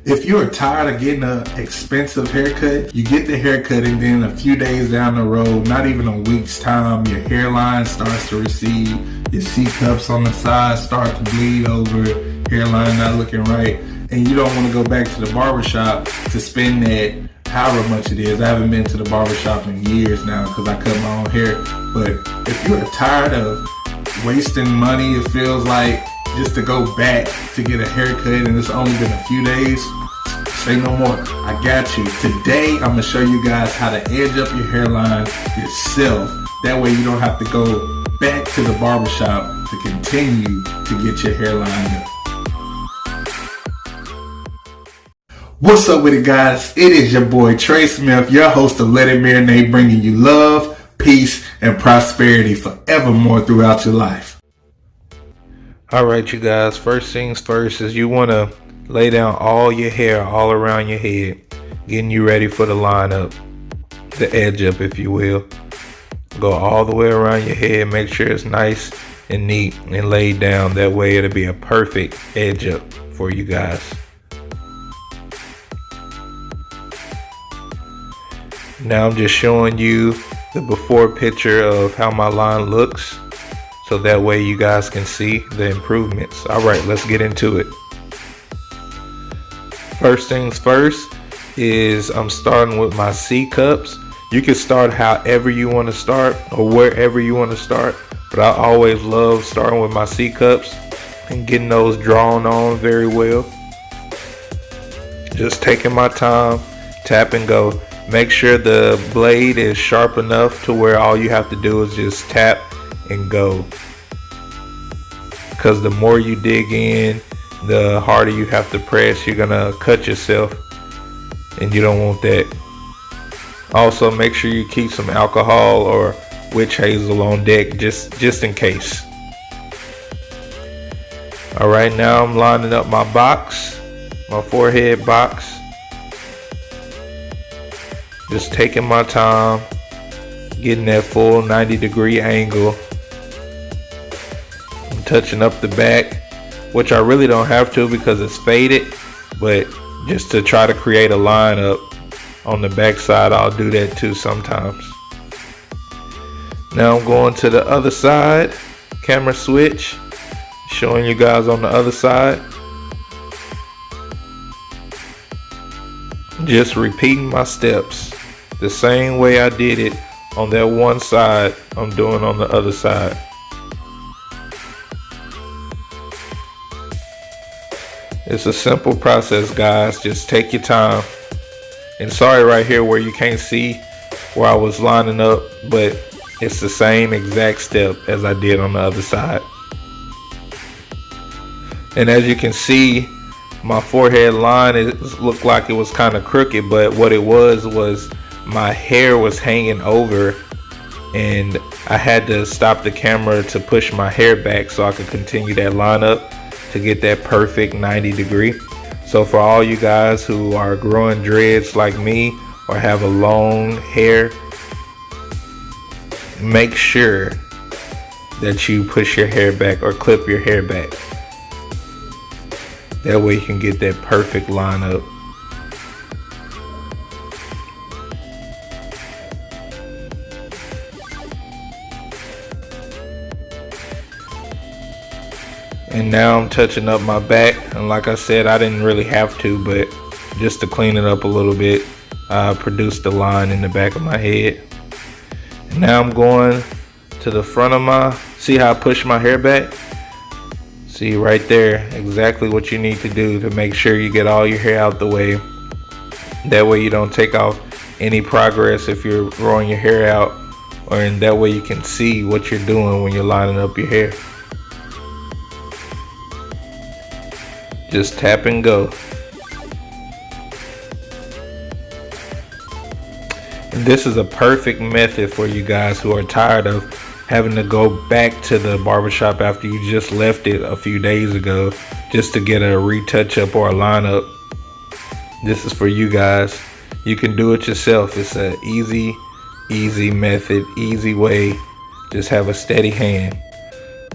If you are tired of getting an expensive haircut, you get the haircut and then a few days down the road, not even a week's time, your hairline starts to recede, your C-cups on the side start to bleed over, hairline not looking right, and you don't want to go back to the barbershop to spend that however much it is. I haven't been to the barbershop in years now because I cut my own hair. But if you are tired of wasting money, it feels like, just to go back to get a haircut and it's only been a few days, say no more. I got you. Today I'm gonna show you guys how to edge up your hairline yourself. That way you don't have to go back to the barbershop to continue to get your hairline up. What's up with it, guys? It is your boy Trey Smith, your host of Let It Marinate, bringing you love, peace, and prosperity forevermore throughout your life. Alright, you guys, first things first is you want to lay down all your hair all around your head, getting you ready for the lineup, the edge up, if you will. Go all the way around your head, make sure it's nice and neat and laid down. That way it'll be a perfect edge up for you guys. Now I'm just showing you the before picture of how my line looks, so that way you guys can see the improvements. Alright, let's get into it. First things first is I'm starting with my C cups. You can start however you want to start or wherever you want to start, but I always love starting with my C cups and getting those drawn on very well. Just taking my time, tap and go. Make sure the blade is sharp enough to where all you have to do is just tap and go, because the more you dig in, the harder you have to press. You're gonna cut yourself and you don't want that. Also, make sure you keep some alcohol or witch hazel on deck just in case. Alright, now I'm lining up my box, my forehead box. Just taking my time, getting that full 90-degree angle. I'm touching up the back, which I really don't have to because it's faded, but just to try to create a line up on the back side, I'll do that too sometimes. Now I'm going to the other side, camera switch, showing you guys on the other side. Just repeating my steps. The same way I did it on that one side, I'm doing on the other side. It's a simple process, guys. Just take your time. And sorry right here where you can't see where I was lining up, but it's the same exact step as I did on the other side. And as you can see, my forehead line, it looked like it was kind of crooked, but what it was my hair was hanging over and I had to stop the camera to push my hair back so I could continue that lineup to get that perfect 90-degree. So for all you guys who are growing dreads like me or have a long hair, make sure that you push your hair back or clip your hair back. That way you can get that perfect lineup. And now I'm touching up my back, and like I said, I didn't really have to, but just to clean it up a little bit, I produced a line in the back of my head. And now I'm going to the front of my, see how I push my hair back? See right there, exactly what you need to do to make sure you get all your hair out the way. That way you don't take off any progress if you're growing your hair out, or in that way you can see what you're doing when you're lining up your hair. Just tap and go. And this is a perfect method for you guys who are tired of having to go back to the barbershop after you just left it a few days ago just to get a retouch up or a lineup. This is for you guys. You can do it yourself. It's an easy method, easy way. Just have a steady hand.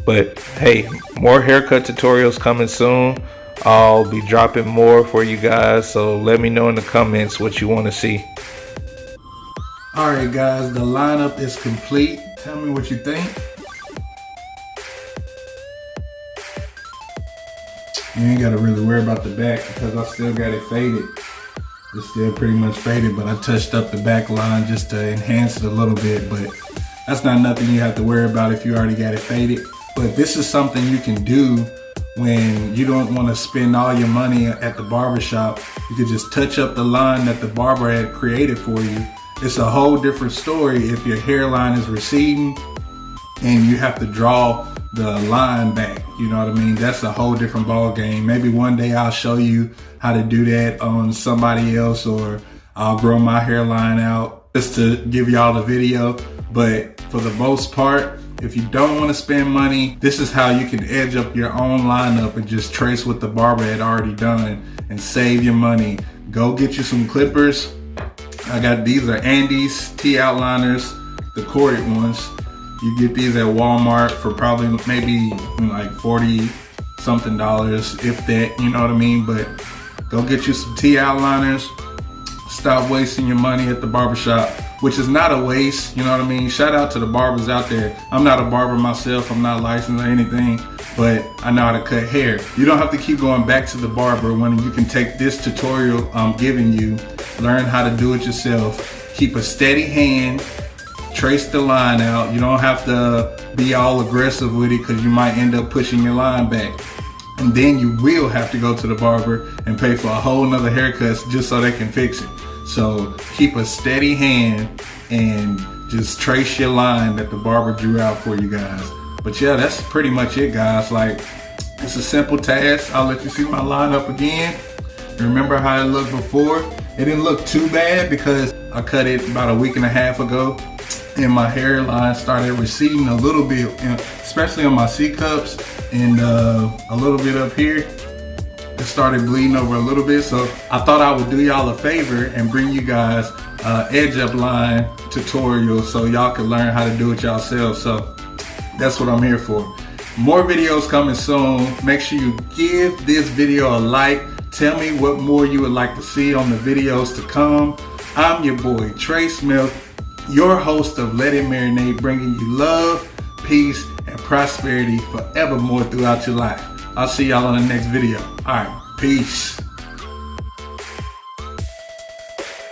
But hey, more haircut tutorials coming soon I'll be dropping more for you guys, so let me know in the comments what you want to see. Alright guys, the lineup is complete. Tell me what you think. You ain't gotta really worry about the back because I still got it faded. It's still pretty much faded, but I touched up the back line just to enhance it a little bit, but that's not nothing you have to worry about if you already got it faded. But this is something you can do when you don't want to spend all your money at the barber shop. You could just touch up the line that the barber had created for you. It's a whole different story if your hairline is receding and you have to draw the line back, you know what I mean? That's a whole different ball game. Maybe one day I'll show you how to do that on somebody else, or I'll grow my hairline out just to give y'all the video. But for the most part, if you don't want to spend money, this is how you can edge up your own lineup and just trace what the barber had already done and save your money. Go get you some clippers. I got these are Andis T outliners, the corded ones. You get these at Walmart for probably maybe like $40 something, if that, you know what I mean? But go get you some T outliners. Stop wasting your money at the barbershop, which is not a waste, you know what I mean? Shout out to the barbers out there. I'm not a barber myself, I'm not licensed or anything, but I know how to cut hair. You don't have to keep going back to the barber when you can take this tutorial I'm giving you, learn how to do it yourself, keep a steady hand, trace the line out. You don't have to be all aggressive with it because you might end up pushing your line back. And then you will have to go to the barber and pay for a whole nother haircut just so they can fix it. So keep a steady hand and just trace your line that the barber drew out for you guys. But yeah, that's pretty much it, guys. Like, it's a simple task. I'll let you see my lineup again. Remember how it looked before? It didn't look too bad because I cut it about a week and a half ago, and my hairline started receding a little bit, especially on my C-cups and a little bit up here. It started bleeding over a little bit, so I thought I would do y'all a favor and bring you guys Edge Up line tutorial so y'all can learn how to do it yourselves. So that's what I'm here for. More videos coming soon. Make sure you give this video a like. Tell me what more you would like to see on the videos to come. I'm your boy Trey Smith, your host of Let It Marinate, bringing you love, peace, and prosperity forevermore throughout your life. I'll see y'all on the next video. All right, peace.